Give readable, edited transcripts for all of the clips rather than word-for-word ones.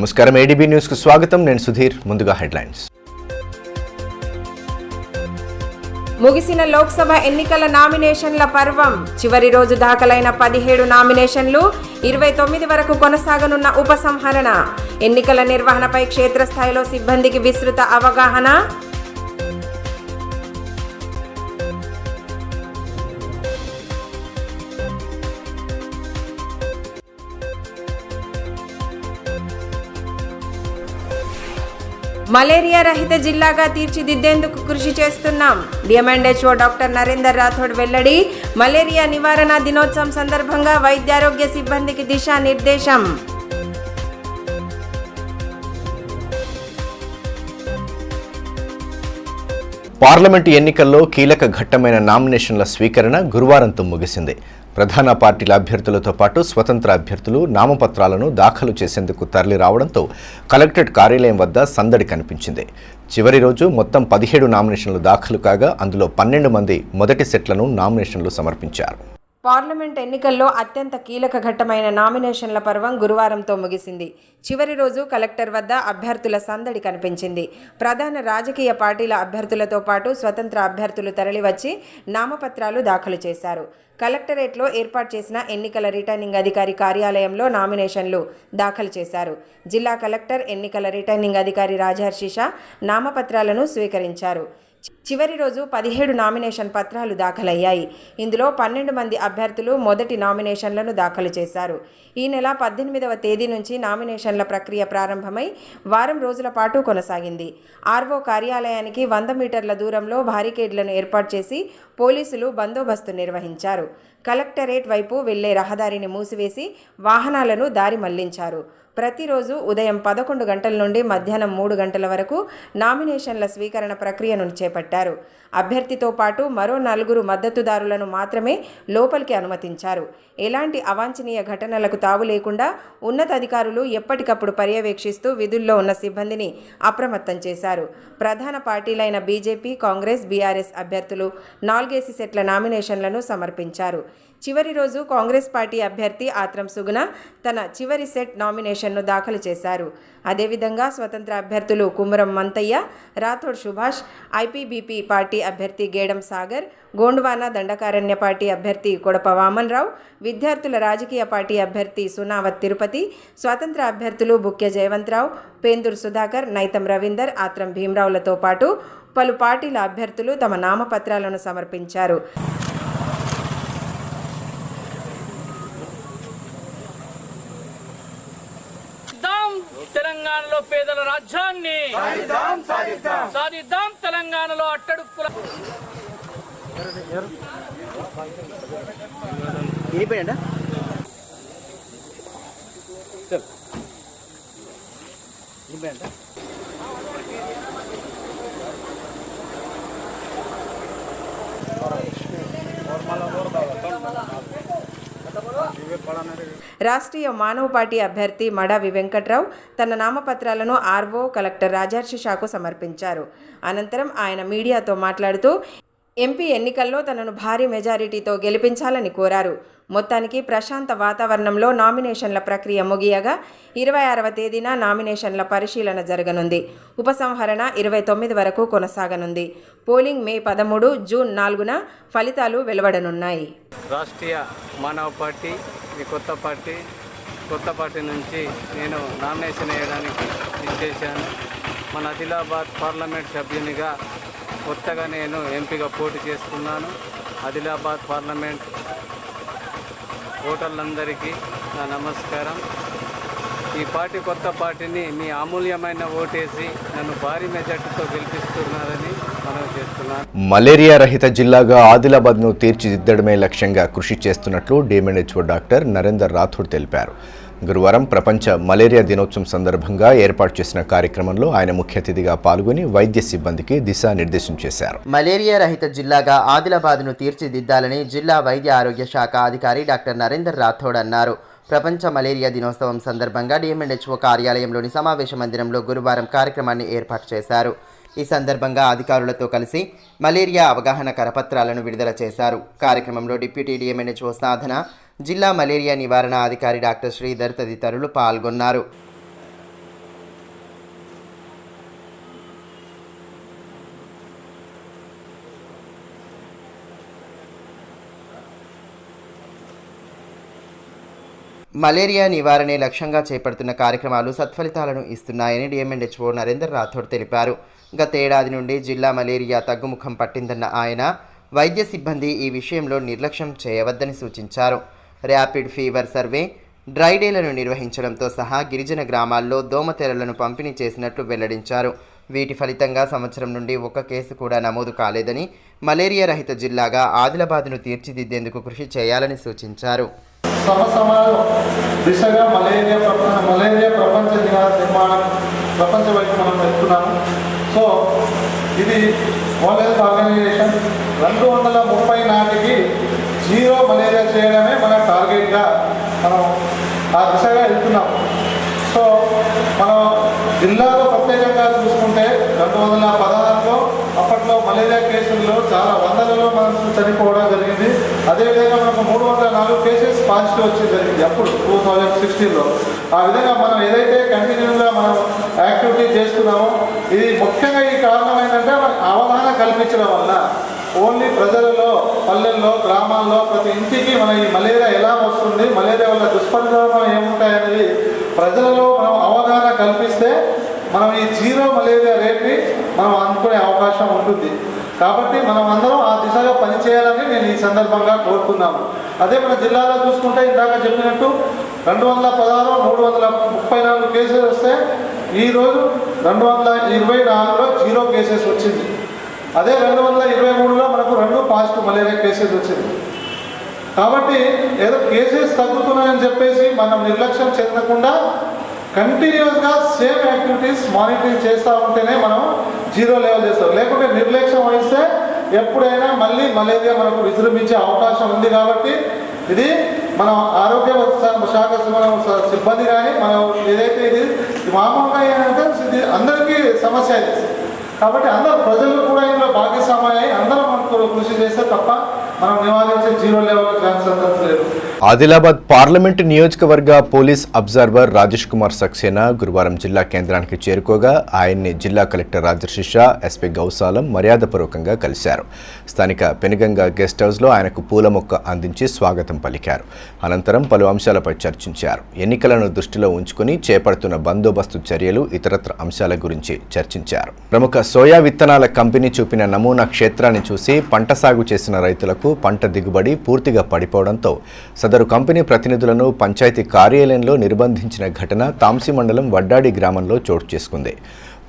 నమస్కారం, ADB news కు స్వాగతం. నేను సుధీర్. ముందుగా హెడ్లైన్స్. ముగిసిన లోక్సభ ఎన్నికల నామినేషన్ల పర్వం. చివరి రోజు దాఖలైన 17 నామినేషన్లు, 29 వరకు కొనసాగనున్న ఉపసంహరణ. ఎన్నికల నిర్వహణపై క్షేత్రస్థాయిలో సిబ్బందికి విస్తృత అవగాహన. మలేరియా రహిత జిల్లాగా తీర్చిదిద్దేందుకు కృషి చేస్తున్నాం. డిఎంఎండ్హెచ్ఓ డాక్టర్ నరేందర్ రాథోడ్ వెల్లడి. మలేరియా నివారణ దినోత్సవం సందర్భంగా వైద్యారోగ్య సిబ్బందికి దిశానిర్దేశం. పార్లమెంటు ఎన్నికల్లో కీలక ఘట్టమైన నామినేషన్ల స్వీకరణ గురువారంతో ముగిసింది. ప్రధాన పార్టీల అభ్యర్థులతో పాటు స్వతంత్ర అభ్యర్థులు నామపత్రాలను దాఖలు చేసేందుకు తరలి రావడంతో కలెక్టరేట్ కార్యాలయం వద్ద సందడి కనిపించింది. చివరి రోజు మొత్తం 17 నామినేషన్లు దాఖలు కాగా అందులో 12 మంది మొదటి సెట్లను నామినేషన్లు సమర్పించారు. పార్లమెంట్ ఎన్నికల్లో అత్యంత కీలక ఘట్టమైన నామినేషన్ల పర్వం గురువారంతో ముగిసింది. చివరి రోజు కలెక్టర్ వద్ద అభ్యర్థుల సందడి కనిపించింది. ప్రధాన రాజకీయ పార్టీల అభ్యర్థులతో పాటు స్వతంత్ర అభ్యర్థులు తరలివచ్చి నామపత్రాలు దాఖలు చేశారు. కలెక్టరేట్లో ఏర్పాటు చేసిన ఎన్నికల రిటర్నింగ్ అధికారి కార్యాలయంలో నామినేషన్లు దాఖలు చేశారు. జిల్లా కలెక్టర్, ఎన్నికల రిటర్నింగ్ అధికారి రాజహర్షి షా నామపత్రాలను స్వీకరించారు. చివరి రోజు 17 నామినేషన్ పత్రాలు దాఖలయ్యాయి. ఇందులో 12 మంది అభ్యర్థులు మొదటి నామినేషన్లను దాఖలు చేశారు. ఈ నెల 18వ తేదీ నుంచి నామినేషన్ల ప్రక్రియ ప్రారంభమై వారం రోజుల పాటు కొనసాగింది. ఆర్ఓ కార్యాలయానికి 100 మీటర్ల దూరంలో బారికేడ్లను ఏర్పాటు చేసి పోలీసులు బందోబస్తు నిర్వహించారు. కలెక్టరేట్ వైపు వెళ్లే రహదారిని మూసివేసి వాహనాలను దారి మళ్లించారు. ప్రతిరోజు ఉదయం 11 గంటల నుండి మధ్యాహ్నం 3 గంటల వరకు నామినేషన్ల స్వీకరణ ప్రక్రియను చేపట్టారు. అభ్యర్థితో పాటు మరో 4 మద్దతుదారులను మాత్రమే లోపలికి అనుమతించారు. ఎలాంటి అవాంఛనీయ ఘటనలకు తావు లేకుండా ఉన్నతాధికారులు ఎప్పటికప్పుడు పర్యవేక్షిస్తూ విధుల్లో ఉన్న సిబ్బందిని అప్రమత్తం చేశారు. ప్రధాన పార్టీలైన బీజేపీ, కాంగ్రెస్, బీఆర్ఎస్ అభ్యర్థులు 4 సెట్ల నామినేషన్లను సమర్పించారు. చివరి రోజు కాంగ్రెస్ పార్టీ అభ్యర్థి ఆత్రం సుగుణ తన చివరి సెట్ నామినేషన్ను దాఖలు చేశారు. అదేవిధంగా స్వతంత్ర అభ్యర్థులు కుమ్మరం మంతయ్య, రాథోడ్ సుభాష్, ఐపీబీపీ పార్టీ అభ్యర్థి గేడం సాగర్, గోండ్వానా దండకారణ్య పార్టీ అభ్యర్థి కొడప వామన్ రావు, విద్యార్థుల రాజకీయ పార్టీ అభ్యర్థి సునావత్ తిరుపతి, స్వతంత్ర అభ్యర్థులు బుక్య జయవంతరావు, పేందూర్ సుధాకర్, నైతం రవీందర్, ఆత్రం భీమరావులతో పాటు పలు పార్టీల అభ్యర్థులు తమ నామపత్రాలను సమర్పించారు. తెలంగాణలో పేదల రాజ్యాన్ని సాధిద్దాం. తెలంగాణలో అట్టడుక్కుల రాష్ట్రీయ మానవ పార్టీ అభ్యర్థి మడావి వెంకట్రావు తన నామపత్రాలను ఆర్ఓ, కలెక్టర్ రాజహర్షి షాకు సమర్పించారు. అనంతరం ఆయన మీడియాతో మాట్లాడుతూ ఎంపీ ఎన్నికల్లో తనను భారీ మెజారిటీతో గెలిపించాలని కోరారు. మొత్తానికి ప్రశాంత వాతావరణంలో నామినేషన్ల ప్రక్రియ ముగియగా 26వ తేదీన నామినేషన్ల పరిశీలన జరగనుంది. ఉపసంహరణ 29 వరకు కొనసాగనుంది. పోలింగ్ మే 13, జూన్ 4న ఫలితాలు వెలువడనున్నాయి. రాష్ట్రీయ మానవ పార్టీ కొత్త పార్టీ నుంచి నేను నామినేషన్ వేయడానికి ఇచ్చేసాను. మన ఆదిలాబాద్ పార్లమెంట్ సభ్యునిగా కొత్తగా నేను ఎంపీగా పోటీ చేస్తున్నాను. ఆదిలాబాద్ పార్లమెంట్ ఓటర్లందరికీ నా నమస్కారం. ఈ పార్టీ కొత్త పార్టీని మీ అమూల్యమైన ఓటేసి నన్ను భారీ మెజార్టీతో గెలిపిస్తున్నారని మనం చేస్తున్నాను. మలేరియా రహిత జిల్లాగా ఆదిలాబాద్ను తీర్చిదిద్దడమే లక్ష్యంగా కృషి చేస్తున్నట్లు డిఎంఎండ్హెచ్ఓ డాక్టర్ నరేందర్ రాథోడ్ తెలిపారు. గురువారం ప్రపంచ మలేరియా దినోత్సవం సందర్భంగా ఏర్పాటు చేసిన కార్యక్రమంలో ఆయన ముఖ్య అతిథిగా పాల్గొని వైద్య సిబ్బందికి దిశానిర్దేశం చేశారు. మలేరియా రహిత జిల్లాగా ఆదిలాబాద్ను తీర్చిదిద్దాలని జిల్లా వైద్య ఆరోగ్య శాఖ అధికారి డాక్టర్ నరేందర్ రాథోడ్ అన్నారు. ప్రపంచ మలేరియా దినోత్సవం సందర్భంగా డిఎంఎండ్హెచ్ఓ కార్యాలయంలోని సమావేశ మందిరంలో గురువారం కార్యక్రమాన్ని ఏర్పాటు చేశారు. ఈ సందర్భంగా అధికారులతో కలిసి మలేరియా అవగాహన కరపత్రాలను విడుదల చేశారు. కార్యక్రమంలో డిప్యూటీ డిఎంఎన్హెచ్ఓ సాధన, జిల్లా మలేరియా నివారణ అధికారి డాక్టర్ శ్రీధర్ తదితరులు పాల్గొన్నారు. మలేరియా నివారణే లక్ష్యంగా చేపడుతున్న కార్యక్రమాలు సత్ఫలితాలను ఇస్తున్నాయని డిఎంఎండ్హెచ్ఓ నరేందర్ రాథోడ్ తెలిపారు. గత ఏడాది నుండి జిల్లా మలేరియా తగ్గుముఖం పట్టిందన్న ఆయన వైద్య సిబ్బంది ఈ విషయంలో నిర్లక్ష్యం చేయవద్దని సూచించారు. ర్యాపిడ్ ఫీవర్ సర్వే, డ్రై డేలను నిర్వహించడంతో సహా గిరిజన గ్రామాల్లో దోమతెరలను పంపిణీ చేసినట్లు వెల్లడించారు. వీటి ఫలితంగా సంవత్సరం నుండి ఒక్క కేసు కూడా నమోదు కాలేదని, మలేరియా రహిత జిల్లాగా ఆదిలాబాద్ను తీర్చిదిద్దేందుకు కృషి చేయాలని సూచించారు. దిశగా మలేరియా ప్రపంచ నిర్మాణం ప్రపంచ వైపు మనం వెళ్తున్నాము. సో ఇది వరల్డ్ హెల్త్ ఆర్గనైజేషన్ 2030 నాటికి జీరో మలేరియా చేయడమే మన టార్గెట్గా మనం ఆ దిశగా వెళ్తున్నాము. సో మనం జిల్లాలో ప్రత్యేకంగా చూసుకుంటే 2016లో అప్పట్లో మలేరియా కేసుల్లో చాలా వందలలో మనం చనిపోవడం జరిగింది. అదేవిధంగా మనకు 304 కేసెస్ పాజిటివ్ వచ్చి జరిగింది అప్పుడు 2016లో. ఆ విధంగా మనం ఏదైతే కంటిన్యూగా మనం యాక్టివిటీ చేస్తున్నామో ఇది ముఖ్యంగా ఈ కారణం ఏంటంటే మనకు అవగాహన కల్పించడం వల్ల ఓన్లీ ప్రజలలో, పల్లెల్లో, గ్రామాల్లో ప్రతి ఇంటికి మన ఈ మలేరియా ఎలా వస్తుంది, మలేరియా వల్ల దుష్పరిణామాలు ఏముంటాయనేది ప్రజలలో మనం అవగాహన కల్పిస్తే మనం ఈ జీరో మలేరియా రేట్ని మనం అనుకునే అవకాశం ఉంటుంది. కాబట్టి మనం అందరం ఆ దిశగా పనిచేయాలని నేను ఈ సందర్భంగా కోరుతున్నాను. అదే మన జిల్లాలో చూసుకుంటే ఇందాక చెప్పినట్టు 216, 334 కేసెస్ వస్తే ఈరోజు 224లో జీరో కేసెస్ వచ్చింది. అదే 223లో మనకు 2 పాజిటివ్ మలేరియా కేసెస్ వచ్చింది. కాబట్టి ఏదో కేసెస్ తగ్గుతున్నాయని చెప్పేసి మనం నిర్లక్ష్యం చెందకుండా కంటిన్యూస్గా సేమ్ యాక్టివిటీస్ మానిటరింగ్ చేస్తూ ఉంటేనే మనం జీరో లెవెల్ చేస్తాం. లేకుంటే నిర్లక్ష్యం వహిస్తే ఎప్పుడైనా మళ్ళీ మలేరియా మనకు విజృంభించే అవకాశం ఉంది. కాబట్టి ఇది మనం ఆరోగ్య శాఖ సిబ్బంది కానీ మనం ఏదైతే ఇది మామూలుగా ఏంటంటే ఇది అందరికీ సమస్య ఇది. కాబట్టి అందరూ ప్రజలు కూడా ఇందులో భాగస్వామ్యం అందరం మనకు కృషి చేస్తే తప్ప మనం నివారించే జీరో లెవెల్ ఛాన్సెస్ లేదు. ఆదిలాబాద్ పార్లమెంటు నియోజకవర్గ పోలీస్ అబ్జర్వర్ రాజేష్ కుమార్ సక్సేనా గురువారం జిల్లా కేంద్రానికి చేరుకోగా ఆయన్ని జిల్లా కలెక్టర్ రాజర్షి షా, ఎస్పీ గౌసాలం మర్యాదపూర్వకంగా కలిశారు. స్థానిక పెనుగంగ గెస్ట్ హౌస్లో ఆయనకు పూల మొక్క అందించి స్వాగతం పలికారు. అనంతరం పలు అంశాలపై చర్చించారు. ఎన్నికలను దృష్టిలో ఉంచుకుని చేపడుతున్న బందోబస్తు చర్యలు, ఇతరత్ర అంశాల గురించి చర్చించారు. ప్రముఖ సోయా విత్తనాల కంపెనీ చూపిన నమూనా క్షేత్రాన్ని చూసి పంట సాగు చేసిన రైతులకు పంట దిగుబడి పూర్తిగా పడిపోవడంతో సదరు కంపెనీ ప్రతినిధులను పంచాయతీ కార్యాలయంలో నిర్బంధించిన ఘటన తాంసీ మండలం వడ్డాడి గ్రామంలో చోటు చేసుకుంది.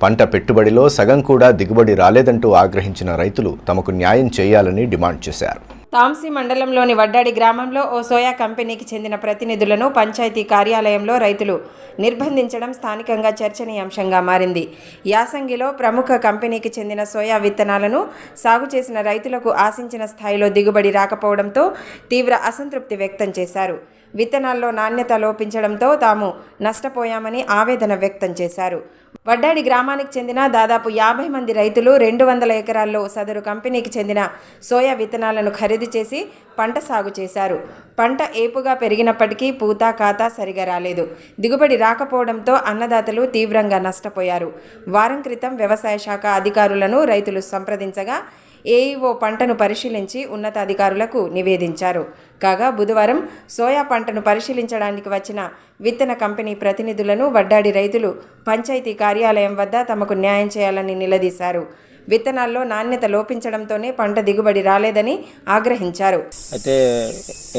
పంట పెట్టుబడిలో సగం కూడా దిగుబడి రాలేదంటూ ఆగ్రహించిన రైతులు తమకు న్యాయం చేయాలని డిమాండ్ చేశారు. తాంసీ మండలంలోని వడ్డాడి గ్రామంలో ఓ సోయా కంపెనీకి చెందిన ప్రతినిధులను పంచాయతీ కార్యాలయంలో రైతులు నిర్బంధించడం స్థానికంగా చర్చనీయాంశంగా మారింది. యాసంగిలో ప్రముఖ కంపెనీకి చెందిన సోయా విత్తనాలను సాగు చేసిన రైతులకు ఆశించిన స్థాయిలో దిగుబడి రాకపోవడంతో తీవ్ర అసంతృప్తి వ్యక్తం చేశారు. విత్తనాల్లో నాణ్యత లోపించడంతో తాము నష్టపోయామని ఆవేదన వ్యక్తం చేశారు. వడ్డాడి గ్రామానికి చెందిన దాదాపు 50 మంది రైతులు 200 ఎకరాల్లో సదరు కంపెనీకి చెందిన సోయా విత్తనాలను ఖరీదు చేసి పంట సాగు చేశారు. పంట ఏపుగా పెరిగినప్పటికీ పూత కాత సరిగా రాలేదు. దిగుబడి రాకపోవడంతో అన్నదాతలు తీవ్రంగా నష్టపోయారు. వారం క్రితం వ్యవసాయ శాఖ అధికారులను రైతులు సంప్రదించగా ఏఈఓ పంటను పరిశీలించి ఉన్నతాధికారులకు నివేదించారు. కాగా బుధవారం సోయా పంటను పరిశీలించడానికి వచ్చిన విత్తన కంపెనీ ప్రతినిధులను వడ్డాడి రైతులు పంచాయతీ కార్యాలయం వద్ద తమకు న్యాయం చేయాలని నిలదీశారు. విత్తనాల్లో నాణ్యత లోపించడంతోనే పంట దిగుబడి రాలేదని ఆగ్రహించారు. అయితే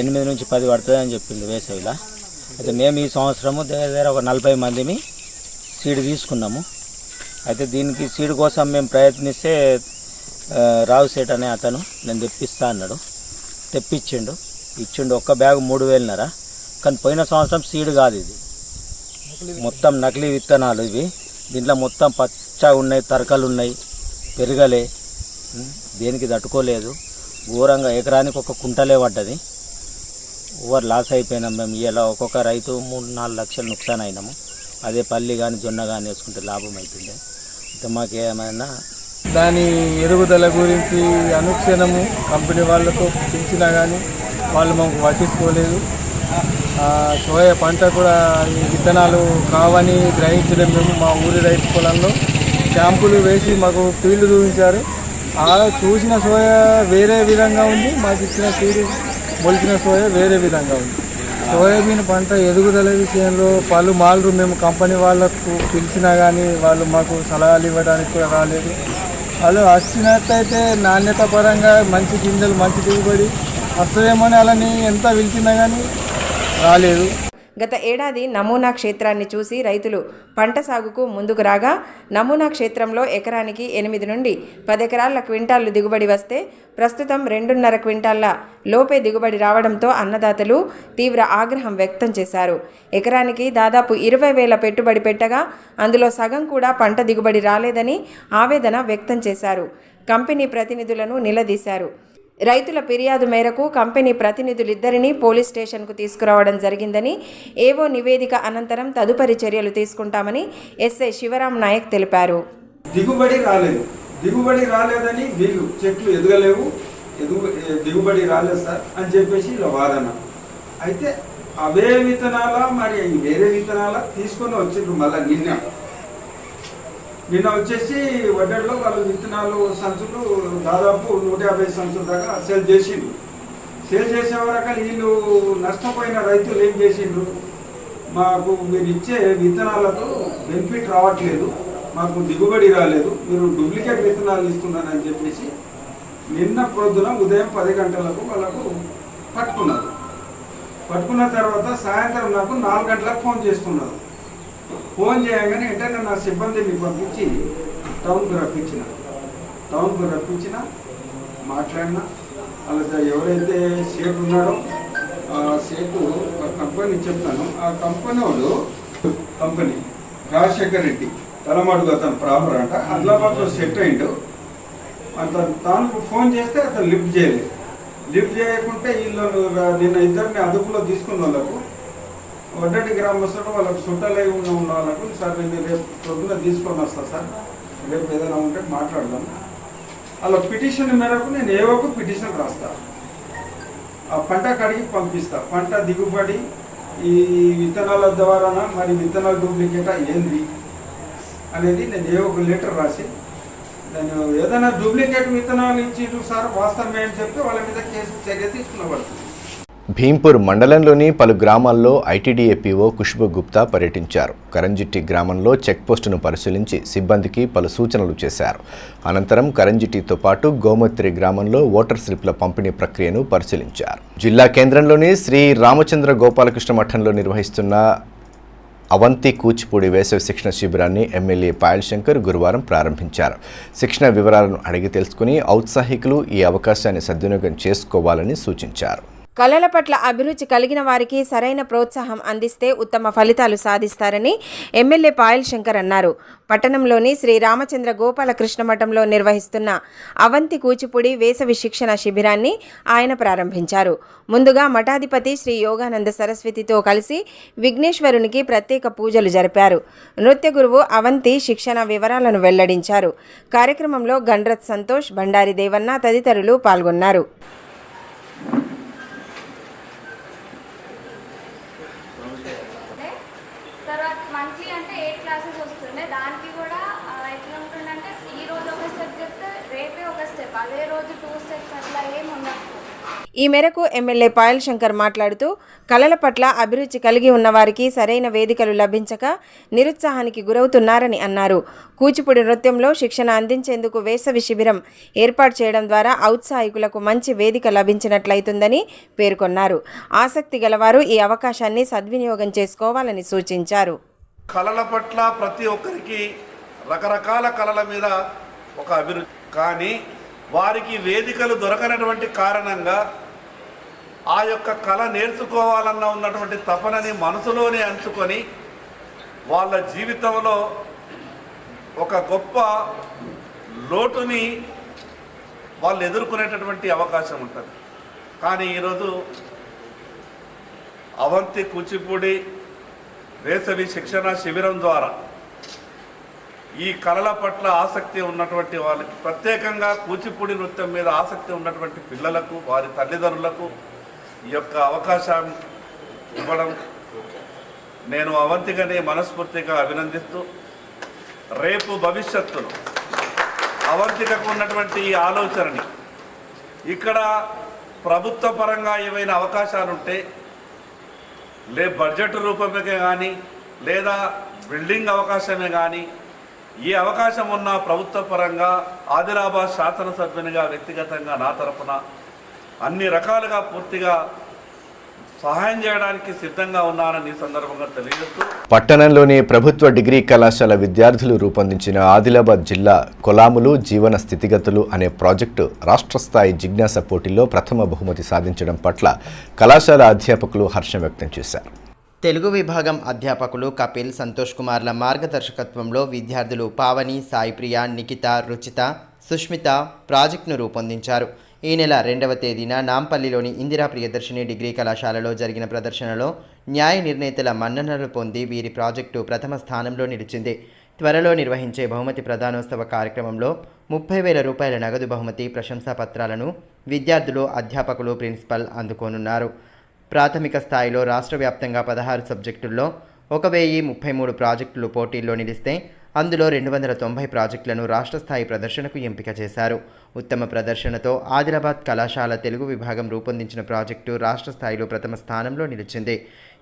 8 నుంచి 10 పడుతుందని చెప్పింది వేసవిలా. అయితే మేము ఈ సంవత్సరము దగ్గర ఒక 40 మందిని సీడ్ తీసుకున్నాము. అయితే దీనికి సీడ్ కోసం మేము ప్రయత్నిస్తే రావు సేట్ అనే అతను నేను తెప్పిస్తా అన్నాడు. ఇచ్చిండు ఒక్క బ్యాగ్ 3,500. కానీ పోయిన సంవత్సరం సీడ్ కాదు, ఇది మొత్తం నకిలీ విత్తనాలు ఇవి. దీంట్లో మొత్తం పచ్చగా ఉన్నాయి, తరకలు ఉన్నాయి, పెరగలే, దేనికి తట్టుకోలేదు. ఘోరంగా ఎకరానికి ఒక కుంటలే పడ్డది. ఓవర్ లాస్ అయిపోయినాం మేము. ఇలా ఒక్కొక్క రైతు 3-4 లక్షలు నుక్సాన్ అయినాము. అదే పల్లి కానీ జొన్న కానీ వేసుకుంటే లాభం అవుతుండే. అయితే మాకేమైనా దాని ఎరుగుదల గురించి అనుక్షణము కంపెనీ వాళ్ళతో పిలిచినా కానీ వాళ్ళు మాకు పట్టించుకోలేదు. సోయా పంట కూడా ఈ విత్తనాలు కావని గ్రహించడం మేము మా ఊరి రైతు పొలంలో క్యాంపులు వేసి మాకు ఫీల్డ్ చూపించారు. చూసిన సోయా వేరే విధంగా ఉంది, మాకు ఇచ్చిన సీడ్ మొలిచిన సోయా వేరే విధంగా ఉంది. సోయాబీన్ పంట ఎదుగుదల విషయంలో పలుమార్లు మేము కంపెనీ వాళ్ళకు పిలిచినా కానీ వాళ్ళు మాకు సలహాలు ఇవ్వడానికి కూడా రాలేదు. వాళ్ళు వచ్చినట్టయితే నాణ్యత పరంగా మంచి గింజలు మంచి దిగుబడి వస్తుందేమని అలాని ఎంత పిలిచినా కానీ రాలేదు. గత ఏడాది నమూనా క్షేత్రాన్ని చూసి రైతులు పంట సాగుకు ముందుకు రాగా నమూనా క్షేత్రంలో ఎకరానికి 8 నుండి 10 ఎకరాల క్వింటాళ్లు దిగుబడి వస్తే ప్రస్తుతం 2.5 క్వింటాళ్ల లోపే దిగుబడి రావడంతో అన్నదాతలు తీవ్ర ఆగ్రహం వ్యక్తం చేశారు. ఎకరానికి దాదాపు 20,000 పెట్టుబడి పెట్టగా అందులో సగం కూడా పంట దిగుబడి రాలేదని ఆవేదన వ్యక్తం చేశారు. కంపెనీ ప్రతినిధులను నిలదీశారు. రైతుల ఫిర్యాదు మేరకు కంపెనీ ప్రతినిధులిద్దరినీ పోలీస్ స్టేషన్కు తీసుకురావడం జరిగిందని, ఏవో నివేదిక అనంతరం తదుపరి చర్యలు తీసుకుంటామని ఎస్ఐ శివరాం నాయక్ తెలిపారు. దిగుబడి రాలేదని వీళ్ళు చెట్లు ఎదగలేవు, దిగుబడి రాలేదు సార్ అని చెప్పేసి ఇలా వాదన. అయితే అవే విత్తనాల మరి వేరే విత్తనాల తీసుకొని వచ్చిండ్రు. మళ్ళీ నిన్న వచ్చేసి వడ్డెల్లో వాళ్ళు విత్తనాలు సంచులు దాదాపు 150 సంచుల దాకా సేల్ చేసిండ్రు. సేల్ చేసే వరకు వీళ్ళు నష్టపోయిన రైతులు ఏం చేసిండ్రు, మాకు మీరు ఇచ్చే విత్తనాలతో బెనిఫిట్ రావట్లేదు, మాకు దిగుబడి రాలేదు, మీరు డూప్లికేట్ విత్తనాలు ఇస్తున్నారని చెప్పేసి నిన్న పొద్దున ఉదయం 10 గంటలకు వాళ్ళకు పట్టుకున్నారు. పట్టుకున్న తర్వాత సాయంత్రం నాకు 4 గంటలకు ఫోన్ చేస్తున్నారు. ఫోన్ చేయగానే వెంటనే నా సిబ్బందిని పంపించి టౌన్కు రప్పించిన మాట్లాడినా. అలా ఎవరైతే సేటు ఉన్నాడో ఆ సేటు కంపెనీ చెప్తాను, ఆ కంపెనీ రాజశేఖర్ రెడ్డి తలమడుగు అతను ప్రాపర్ అంట, ఆదిలాబాద్లో సెట్ అయిండు. తాను ఫోన్ చేస్తే అతను లిఫ్ట్ చేయలేదు. లిఫ్ట్ చేయకుంటే వీళ్ళు నిన్న ఇద్దరిని అదుపులో తీసుకున్న వాళ్ళకు వడ్డటి గ్రామస్తులు వాళ్ళకు చుట్టాలై ఉన్న వాళ్ళకు, సార్ నేను రేపు పొద్దున తీసుకొని వస్తాను సార్, రేపు ఏదైనా ఉంటే మాట్లాడదాం. అలా పిటిషన్ మేరకు నేను ఏవో పిటిషన్ రాస్తాను, ఆ పంట కడిగి పంపిస్తా. పంట దిగుబడి ఈ విత్తనాల ద్వారా మరి విత్తనాల డూప్లికేటా ఏంది అనేది నేను ఏవో లెటర్ రాసి, నేను ఏదైనా డూప్లికేట్ విత్తనాలు ఇచ్చిండ్రు సార్ వాస్తవమే అని చెప్పి వాళ్ళ మీద కేసు చర్య తీసుకున్నబడుతుంది. భీంపూర్ మండలంలోని పలు గ్రామాల్లో ఐటీడీఏ పీఓ ఖుష్బూ గుప్తా పర్యటించారు. కరంజిట్టి గ్రామంలో చెక్పోస్టును పరిశీలించి సిబ్బందికి పలు సూచనలు చేశారు. అనంతరం కరంజిట్టితో పాటు గోమత్రి గ్రామంలో ఓటర్ స్లిప్ల పంపిణీ ప్రక్రియను పరిశీలించారు. జిల్లా కేంద్రంలోని శ్రీ రామచంద్ర గోపాలకృష్ణ మఠంలో నిర్వహిస్తున్న అవంతి కూచిపూడి వేసవి శిక్షణ శిబిరాన్ని ఎమ్మెల్యే పాయల్ శంకర్ గురువారం ప్రారంభించారు. శిక్షణ వివరాలను అడిగి తెలుసుకుని ఔత్సాహికులు ఈ అవకాశాన్ని సద్వినియోగం చేసుకోవాలని సూచించారు. కళల పట్ల అభిరుచి కలిగిన వారికి సరైన ప్రోత్సాహం అందిస్తే ఉత్తమ ఫలితాలు సాధిస్తారని ఎమ్మెల్యే పాయల్ శంకర్ అన్నారు. పట్టణంలోని శ్రీ రామచంద్ర గోపాలకృష్ణ మఠంలో నిర్వహిస్తున్న అవంతి కూచిపూడి వేసవి శిక్షణ శిబిరాన్ని ఆయన ప్రారంభించారు. ముందుగా మఠాధిపతి శ్రీ యోగానంద సరస్వతితో కలిసి విఘ్నేశ్వరునికి ప్రత్యేక పూజలు జరిపారు. నృత్య గురువు అవంతి శిక్షణ వివరాలను వెల్లడించారు. కార్యక్రమంలో గండ్రత్ సంతోష్, బండారి దేవన్న తదితరులు పాల్గొన్నారు. మంత్లీ అంటే 8 క్లాసెస్ వస్తుండే, దానికి కూడా ఎట్లా ఉంటుందంటే ఈ రోజు ఒక స్టెప్ చెప్తే రేపే ఒక స్టెప్, అదే రోజు 2 స్టెప్స్ అట్లా ఏమి ఉండదు. ఈ మేరకు ఎమ్మెల్యే పాయల్ శంకర్ మాట్లాడుతూ కళల పట్ల అభిరుచి కలిగి ఉన్నవారికి సరైన వేదికలు లభించక నిరుత్సాహానికి గురవుతున్నారని అన్నారు. కూచిపూడి నృత్యంలో శిక్షణ అందించేందుకు వేసవి శిబిరం ఏర్పాటు చేయడం ద్వారా ఔత్సాహికులకు మంచి వేదిక లభించినట్లయితుందని పేర్కొన్నారు. ఆసక్తి గలవారు ఈ అవకాశాన్ని సద్వినియోగం చేసుకోవాలని సూచించారు. కళల పట్ల ప్రతి ఒక్కరికి రకరకాల కళల మీద ఒక అభిరుచి, కానీ వారికి వేదికలు దొరకనటువంటి కారణంగా ఆ యొక్క కళ నేర్చుకోవాలన్న ఉన్నటువంటి తపనని మనసులోనే అంచుకొని వాళ్ళ జీవితంలో ఒక గొప్ప లోటుని వాళ్ళు ఎదుర్కొనేటటువంటి అవకాశం ఉంటుంది. కానీ ఈరోజు అవంతి కూచిపూడి వేసవి శిక్షణ శిబిరం ద్వారా ఈ కళల పట్ల ఆసక్తి ఉన్నటువంటి వాళ్ళకి, ప్రత్యేకంగా కూచిపూడి నృత్యం మీద ఆసక్తి ఉన్నటువంటి పిల్లలకు, వారి తల్లిదండ్రులకు ఈ యొక్క అవకాశం ఇవ్వడం నేను అవంతిగానే మనస్ఫూర్తిగా అభినందిస్తూ, రేపు భవిష్యత్తులో అవంతికకు ఉన్నటువంటి ఈ ఆలోచనని ఇక్కడ ప్రభుత్వ పరంగా ఏవైనా అవకాశాలుంటే బడ్జెట్ రూపమే కానీ లేదా బిల్డింగ్ అవకాశమే కానీ ఈ అవకాశం ఉన్న ప్రభుత్వ పరంగా ఆదిలాబాద్ శాసనసభ్యునిగా వ్యక్తిగతంగా నా తరపున అన్ని రకాలుగా పూర్తిగా సహాయం చేయడానికి సిద్ధంగా ఉన్నానని ఈ సందర్భంగా తెలియజేస్తూ పట్టణంలోని ప్రభుత్వ డిగ్రీ కళాశాల విద్యార్థులు రూపొందించిన ఆదిలాబాద్ జిల్లా కొలాములు జీవన స్థితిగతులు అనే ప్రాజెక్టు రాష్ట్ర స్థాయి జిజ్ఞాస పోటీల్లో ప్రథమ బహుమతి సాధించడం పట్ల కళాశాల అధ్యాపకులు హర్షం వ్యక్తం చేశారు. తెలుగు విభాగం అధ్యాపకులు కపిల్, సంతోష్ కుమార్ల మార్గదర్శకత్వంలో విద్యార్థులు పావని, సాయిప్రియ, నిఖిత, రుచిత, సుష్మిత ప్రాజెక్టును రూపొందించారు. ఈ నెల 2వ తేదీన నాంపల్లిలోని ఇందిరా ప్రియదర్శిని డిగ్రీ కళాశాలలో జరిగిన ప్రదర్శనలో న్యాయ నిర్ణేతల మన్ననలు పొంది వీరి ప్రాజెక్టు ప్రథమ స్థానంలో నిలిచింది. త్వరలో నిర్వహించే బహుమతి ప్రదానోత్సవ కార్యక్రమంలో 30,000 రూపాయల నగదు బహుమతి, ప్రశంసా పత్రాలను విద్యార్థులు, అధ్యాపకులు, ప్రిన్సిపల్ అందుకోనున్నారు. ప్రాథమిక స్థాయిలో రాష్ట్ర వ్యాప్తంగా 16 సబ్జెక్టుల్లో 1033 ప్రాజెక్టులు పోటీల్లో నిలిస్తే అందులో 290 ప్రాజెక్టులను రాష్ట్ర స్థాయి ప్రదర్శనకు ఎంపిక చేశారు. ఉత్తమ ప్రదర్శనతో ఆదిలాబాద్ కళాశాల తెలుగు విభాగం రూపొందించిన ప్రాజెక్టు రాష్ట్ర స్థాయిలో ప్రథమ స్థానంలో నిలిచింది.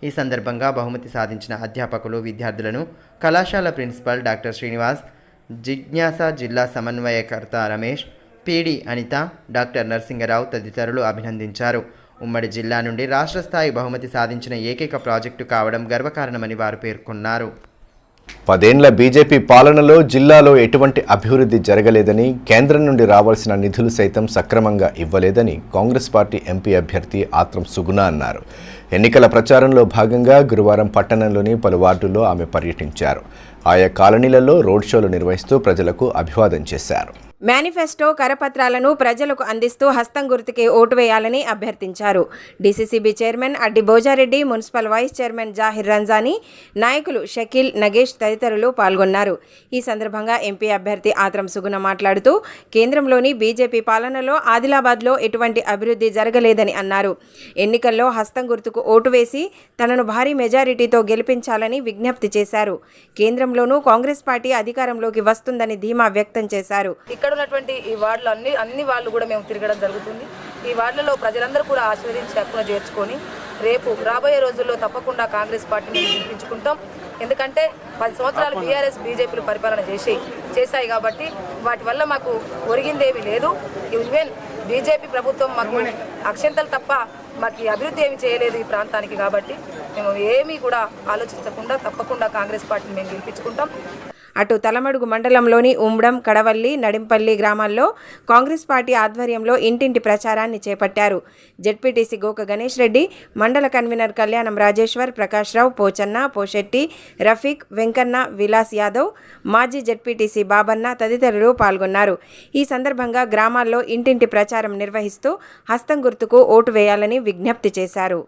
ఈ సందర్భంగా బహుమతి సాధించిన అధ్యాపకులు, విద్యార్థులను కళాశాల ప్రిన్సిపల్ డాక్టర్ శ్రీనివాస్, జిజ్ఞాస జిల్లా సమన్వయకర్త రమేష్, పీడి అనిత, డాక్టర్ నరసింగరావు తదితరులు అభినందించారు. ఉమ్మడి జిల్లా నుండి రాష్ట్ర స్థాయి బహుమతి సాధించిన ఏకైక ప్రాజెక్టు కావడం గర్వకారణమని వారు పేర్కొన్నారు. 10 ఏళ్ల బీజేపీ పాలనలో జిల్లాలో ఎటువంటి అభివృద్ధి జరగలేదని, కేంద్రం నుండి రావాల్సిన నిధులు సైతం సక్రమంగా ఇవ్వలేదని కాంగ్రెస్ పార్టీ ఎంపీ అభ్యర్థి ఆత్రం సుగుణ అన్నారు. ఎన్నికల ప్రచారంలో భాగంగా గురువారం పట్టణంలోని పలు వార్డుల్లో ఆమె పర్యటించారు. ఆయా కాలనీలలో రోడ్ షోలు నిర్వహిస్తూ ప్రజలకు అభివాదం చేశారు. మేనిఫెస్టో కరపత్రాలను ప్రజలకు అందిస్తూ హస్తం గుర్తుకే ఓటు వేయాలని అభ్యర్థించారు. DCCB chairman Addi Bhojareddy, municipal vice chairman Jahir Ramzani, నాయకులు షకీల్, నగేష్ తదితరులు పాల్గొన్నారు. ఈ సందర్భంగా ఎంపీ అభ్యర్థి ఆత్రం సుగుణ మాట్లాడుతూ కేంద్రంలోని బీజేపీ పాలనలో ఆదిలాబాద్లో ఎటువంటి అభివృద్ధి జరగలేదని అన్నారు. ఎన్నికల్లో హస్తం గుర్తుకు ఓటు వేసి తనను భారీ మెజారిటీతో గెలిపించాలని విజ్ఞప్తి చేశారు. కేంద్రంలోనూ కాంగ్రెస్ పార్టీ అధికారంలోకి వస్తుందని ధీమా వ్యక్తం చేశారు. ఉన్నటువంటి ఈ వార్డులో అన్ని వాళ్ళు కూడా మేము తిరగడం జరుగుతుంది. ఈ వార్డులలో ప్రజలందరూ కూడా ఆశీర్వదించి హక్కును చేర్చుకొని రేపు రాబోయే రోజుల్లో తప్పకుండా కాంగ్రెస్ పార్టీని గెలిపించుకుంటాం. ఎందుకంటే 10 సంవత్సరాలు బీఆర్ఎస్ బీజేపీలు పరిపాలన చేశాయి కాబట్టి వాటి వల్ల మాకు ఒరిగిందేమీ లేదు. ఈవెన్ బీజేపీ ప్రభుత్వం మాకు అక్షంతలు తప్ప మాకు అభివృద్ధి ఏమి చేయలేదు ఈ ప్రాంతానికి. కాబట్టి మేము ఏమీ కూడా ఆలోచించకుండా తప్పకుండా కాంగ్రెస్ పార్టీని మేము గెలిపించుకుంటాం. అటు తలమడుగు మండలంలోని ఉమ్డం, కడవల్లి, నడింపల్లి గ్రామాల్లో కాంగ్రెస్ పార్టీ ఆధ్వర్యంలో ఇంటింటి ప్రచారాన్ని చేపట్టారు. జెడ్పీటీసీ గోక గణేష్ రెడ్డి, మండల కన్వీనర్ కళ్యాణం రాజేశ్వర్, ప్రకాష్ రావు, పోచన్న, పోషెట్టి, రఫీక్, వెంకన్న, విలాస్ యాదవ్, మాజీ జెడ్పీటీసీ బాబన్న తదితరులు పాల్గొన్నారు. ఈ సందర్భంగా గ్రామాల్లో ఇంటింటి ప్రచారం నిర్వహిస్తూ హస్తం గుర్తుకు ఓటు వేయాలని విజ్ఞప్తి చేశారు.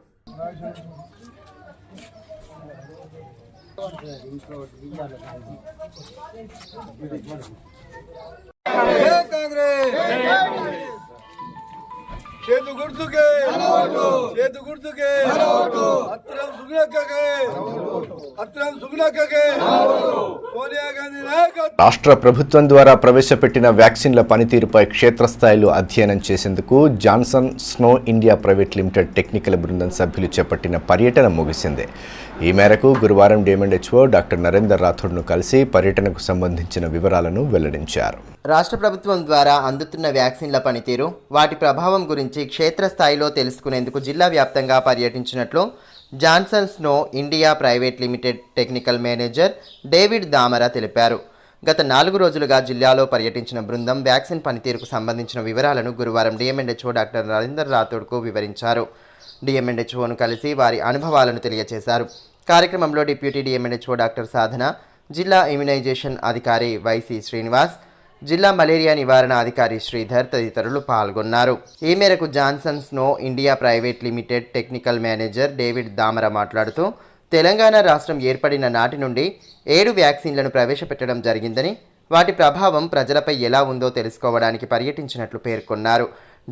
చేతు గుర్తుకే సోనియా గాంధీ నాయకత్వం. రాష్ట్ర ప్రభుత్వం ద్వారా ప్రవేశపెట్టిన వ్యాక్సిన్ల పనితీరుపై క్షేత్రస్థాయిలో అధ్యయనం చేసేందుకు Johnson snow India private limited technical బృందం సభ్యులు చేపట్టిన పర్యటన ముగిసింది. ఈ మేరకు గురువారం డిఎంఎండ్హెచ్ఓ డాక్టర్ నరేందర్ రాథోడ్ను కలిసి పర్యటనకు సంబంధించిన వివరాలను వెల్లడించారు. రాష్ట్ర ప్రభుత్వం ద్వారా అందుతున్న వ్యాక్సిన్ల పనితీరు, వాటి ప్రభావం గురించి క్షేత్రస్థాయిలో తెలుసుకునేందుకు జిల్లా వ్యాప్తంగా పర్యటించినట్లు Johnson snow India private limited technical manager David Damara తెలిపారు. గత 4 రోజులుగా జిల్లాలో పర్యటించిన బృందం వ్యాక్సిన్ పనితీరుకు సంబంధించిన వివరాలను గురువారం డిఎంఎండ్హెచ్ఓ డాక్టర్ నరేందర్ రాథోడ్కు వివరించారు. డిఎంఎండ్హెచ్ఓను కలిసి వారి అనుభవాలను తెలియజేశారు. కార్యక్రమంలో డిప్యూటీ డిఎంఎండ్హెచ్ఓ డాక్టర్ సాధన, జిల్లా ఇమ్యునైజేషన్ అధికారి వైసి శ్రీనివాస్, జిల్లా మలేరియా నివారణ అధికారి శ్రీధర్ తదితరులు పాల్గొన్నారు. ఈ మేరకు Johnson snow India private limited technical manager David Damara మాట్లాడుతూ తెలంగాణ రాష్ట్రం ఏర్పడిన నాటి నుండి 7 వ్యాక్సిన్లను ప్రవేశపెట్టడం జరిగిందని, వాటి ప్రభావం ప్రజలపై ఎలా ఉందో తెలుసుకోవడానికి పర్యటించినట్లు పేర్కొన్నారు.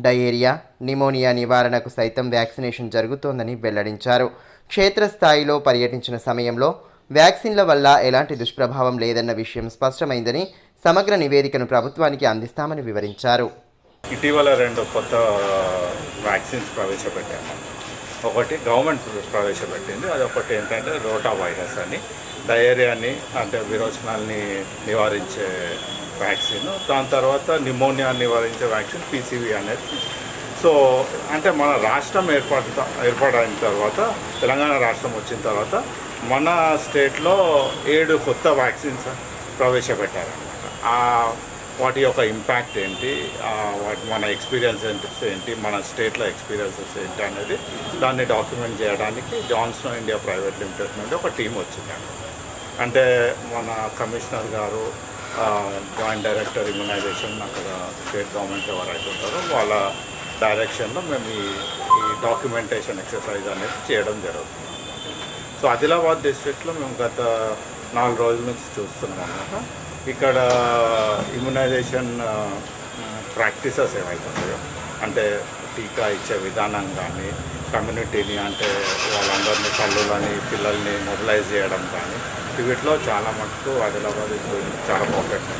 డయేరియా, నిమోనియా నివారణకు సైతం వ్యాక్సినేషన్ జరుగుతోందని వెల్లడించారు. క్షేత్రస్థాయిలో పర్యటించిన సమయంలో వ్యాక్సిన్ల వల్ల ఎలాంటి దుష్ప్రభావం లేదన్న విషయం స్పష్టమైందని, సమగ్ర నివేదికను ప్రభుత్వానికి అందిస్తామని వివరించారు. ఇటీవల 2 కొత్త వ్యాక్సిన్స్ ప్రవేశపెట్టాము. ఒకటి గవర్నమెంట్ ప్రవేశపెట్టింది. అది ఒకటి ఏంటంటే రోటా వైరస్ అని, డయేరియాని అంటే విరోచనాల్ని నివారించే వ్యాక్సిన్, దాని తర్వాత నిమోనియా నివారించే వ్యాక్సిన్ PCV అనేది. సో అంటే మన రాష్ట్రం ఏర్పాటైన తర్వాత, తెలంగాణ రాష్ట్రం వచ్చిన తర్వాత మన స్టేట్లో 7 కొత్త వ్యాక్సిన్స్ ప్రవేశపెట్టారన్నమాట. వాటి యొక్క ఇంపాక్ట్ ఏంటి, వాటి మన ఎక్స్పీరియన్సెస్ ఏంటి, మన స్టేట్లో ఎక్స్పీరియన్సెస్ ఏంటి అనేది దాన్ని డాక్యుమెంట్ చేయడానికి జాన్సన్ ఇండియా ప్రైవేట్ లిమిటెడ్ నుండి ఒక టీం వచ్చిందండి. అంటే మన కమిషనర్ గారు, జాయింట్ డైరెక్టర్ ఇమ్యునైజేషన్ అక్కడ స్టేట్ గవర్నమెంట్ ఎవరైతే ఉంటారో వాళ్ళ డైరెక్షన్లో మేము ఈ డాక్యుమెంటేషన్ ఎక్సర్సైజ్ అనేది చేయడం జరుగుతుంది. సో ఆదిలాబాద్ డిస్ట్రిక్ట్లో మేము గత 4 రోజుల నుంచి చూస్తున్నాం అన్నమాట. ఇక్కడ ఇమ్యునైజేషన్ ప్రాక్టీసెస్ ఏవైతే ఉన్నాయో, అంటే టీకా ఇచ్చే విధానం కానీ, కమ్యూనిటీని అంటే వాళ్ళందరినీ తల్లులని పిల్లల్ని మొబిలైజ్ చేయడం కానీ, వీటిలో చాలా మటుకు ఆదిలాబాద్ చాలా పర్ఫెక్ట్.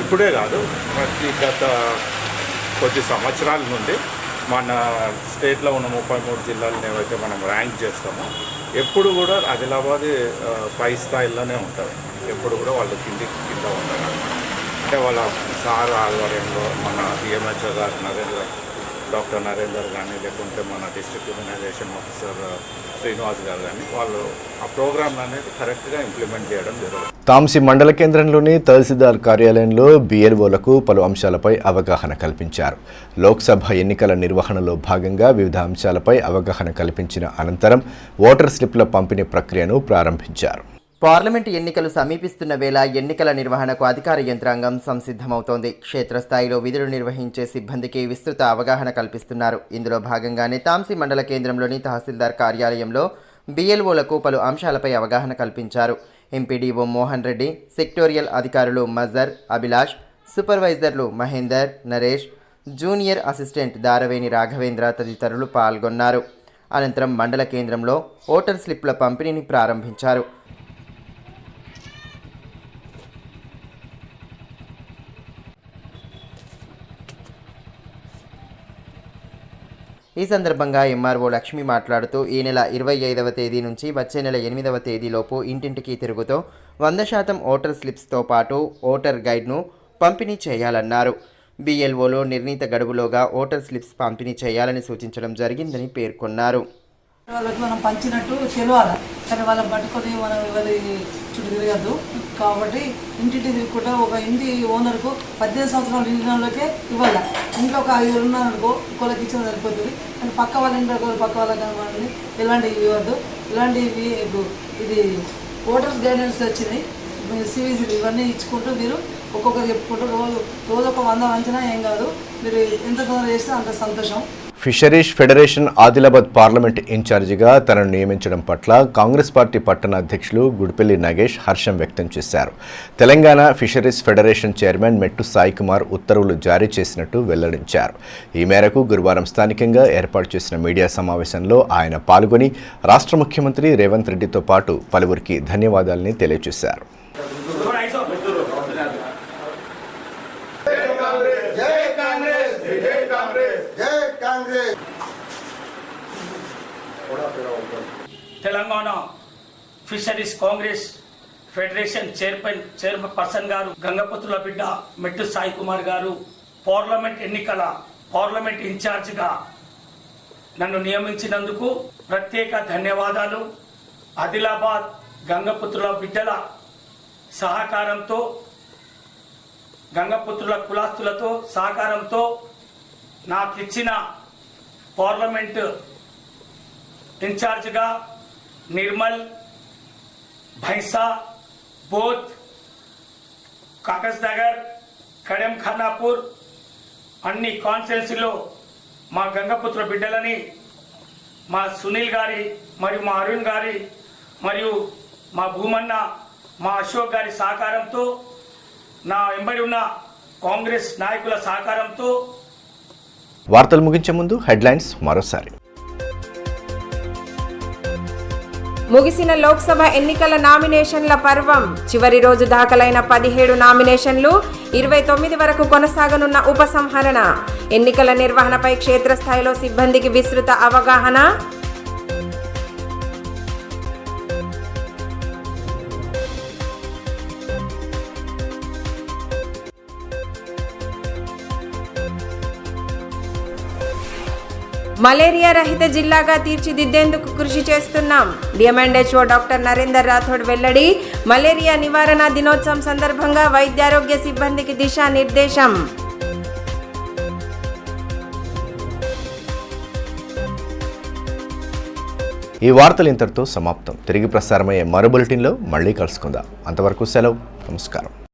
ఇప్పుడే కాదు, ప్రతి గత కొద్ది సంవత్సరాల నుండి మన స్టేట్లో ఉన్న 33 జిల్లాలను ఏవైతే మనం ర్యాంక్ చేస్తామో ఎప్పుడు కూడా ఆదిలాబాద్ పై స్థాయిలోనే ఉంటుంది. ఎప్పుడు కూడా వాళ్ళు కింద ఉంటారు. అంటే వాళ్ళ సార్ ఆధ్వర్యంలో మన DMHO గారు డాక్టర్ నరేందర్ కానీ, లేకుంటే మన డిస్ట్రిక్ట్ ఇమ్యునైజేషన్ ఆఫీసర్ శ్రీనివాస్ గారు కానీ, వాళ్ళు ఆ ప్రోగ్రామ్ అనేది కరెక్ట్గా ఇంప్లిమెంట్ చేయడం జరుగుతుంది. తాంసీ మండల కేంద్రంలోని తహసీల్దార్ కార్యాలయంలో BLOలకు పలు అంశాలపై అవగాహన కల్పించారు. లోక్సభ ఎన్నికల నిర్వహణలో భాగంగా వివిధ అంశాలపై అవగాహన కల్పించిన అనంతరం ఓటర్ స్లిప్ల పంపిణీ ప్రక్రియను ప్రారంభించారు. పార్లమెంటు ఎన్నికలు సమీపిస్తున్న వేళ ఎన్నికల నిర్వహణకు అధికార యంత్రాంగం సంసిద్ధమవుతోంది. క్షేత్రస్థాయిలో విధులు నిర్వహించే సిబ్బందికి విస్తృత అవగాహన కల్పిస్తున్నారు. ఇందులో భాగంగానే తాంసీ మండల కేంద్రంలోని తహసీల్దార్ కార్యాలయంలో BLOలకు పలు అంశాలపై అవగాహన కల్పించారు. ఎంపీడీఓ మోహన్ రెడ్డి, సెక్టోరియల్ అధికారులు మజర్, అభిలాష్, సూపర్వైజర్లు మహేందర్, నరేష్, జూనియర్ అసిస్టెంట్ దారవేణి రాఘవేంద్ర తదితరులు పాల్గొన్నారు. అనంతరం మండల కేంద్రంలో ఓటర్ స్లిప్ల పంపిణీని ప్రారంభించారు. ఈ సందర్భంగా MRO లక్ష్మి మాట్లాడుతూ ఈ నెల 25వ తేదీ నుంచి వచ్చే నెల 8వ తేదీలోపు ఇంటింటికి తిరుగుతూ 100% ఓటర్ స్లిప్స్తో పాటు ఓటర్ గైడ్ను పంపిణీ చేయాలన్నారు. BLOలో నిర్ణీత గడువులోగా ఓటర్ స్లిప్స్ పంపిణీ చేయాలని సూచించడం జరిగిందని పేర్కొన్నారు. వాళ్ళకి మనం పంచినట్టు తెలియాలి, కానీ వాళ్ళని పట్టుకొని మనం ఎవరి చుట్టూ తిరగద్దు. కాబట్టి ఇంటింటి తిరుగుకుంటా ఒక ఇంటి ఓనర్కు 18 సంవత్సరాలు నిండిన వాళ్ళకే ఇవ్వాలి. ఇంట్లో ఒక 5 ఉన్నారనుకో ఇంకోళ్ళకి ఇచ్చిన సరిపోతుంది, కానీ పక్క వాళ్ళ ఇంట్లో పక్క వాళ్ళకి కనబడి ఇలాంటివి ఇవ్వద్దు. ఇలాంటివి ఇది ఓటర్స్ గైడెన్స్ వచ్చినాయి, CVCలు ఇవన్నీ ఇచ్చుకుంటూ మీరు ఒక్కొక్కరు చెప్పుకుంటూ రోజు ఒక 100 వంచినా ఏం కాదు. మీరు ఎంత తొందర చేస్తే అంత సంతోషం. ఫిషరీస్ ఫెడరేషన్ ఆదిలాబాద్ పార్లమెంట్ ఇన్ఛార్జిగా తనను నియమించడం పట్ల కాంగ్రెస్ పార్టీ పట్టణ అధ్యక్షులు గుడిపల్లి నాగేష్ హర్షం వ్యక్తం చేశారు. తెలంగాణ ఫిషరీస్ ఫెడరేషన్ చైర్మన్ మెట్టు సాయికుమార్ ఉత్తర్వులు జారీ చేసినట్టు వెల్లడించారు. ఈ మేరకు గురువారం స్థానికంగా ఏర్పాటు చేసిన మీడియా సమావేశంలో ఆయన పాల్గొని రాష్ట్ర ముఖ్యమంత్రి రేవంత్ రెడ్డితో పాటు పలువురికి ధన్యవాదాలని తెలియజేశారు. Telangana fisheries Congress federation chairperson గారు గంగపతుల బిడ్డ మెట్టు సాయి కుమార్ గారు పార్లమెంట్ ఇన్ఛార్జిగా నన్ను నియమించినందుకు ప్రత్యేక ధన్యవాదాలు. ఆదిలాబాద్ గంగపుత్రుల బిడ్డల సహకారంతో, గంగపుత్రుల కులాస్తులతో సహకారంతో నాకిచ్చిన పార్లమెంట్ ఇన్ఛార్జిగా నిర్మల్, భైంసా, బోధ్, కాగజ్ నగర్, కడెం ఖానాపూర్ అన్ని కాన్స్టిట్యున్సీలో మా గంగపుత్ర బిడ్డలని మా సునీల్ గారి మరియు మా అరుణ్ గారి మరియు మా భూమన్న, మా అశోక్ గారి సహకారంతో, నా వెంబడి ఉన్న కాంగ్రెస్ నాయకుల సహకారంతో. వార్తలు ముగించే ముందు హెడ్లైన్స్ మరోసారి. ముగిసిన లోక్సభ ఎన్నికల నామినేషన్ల పర్వం. చివరి రోజు దాఖలైన 17 నామినేషన్లు, 29 వరకు కొనసాగనున్న ఉపసంహరణ. ఎన్నికల నిర్వహణపై క్షేత్రస్థాయిలో సిబ్బందికి విస్తృత అవగాహన. మలేరియా రహిత జిల్లాగా తీర్చిదిద్దేందుకు కృషి చేస్తున్నాం. డిఎంఎండ్హెచ్ఓ డాక్టర్ నరేందర్ రాథోడ్ వెల్లడి. మలేరియా నివారణ దినోత్సవం సందర్భంగా వైద్యారోగ్య సిబ్బందికి దిశానిర్దేశం. ఈ వార్తలు ఇంతటితో సమాప్తం. తిరిగి ప్రసారమయ్యే మరో బులెటిన్లో మళ్ళీ కలుసుకుందాం. అంతవరకు సెలవు. నమస్కారం.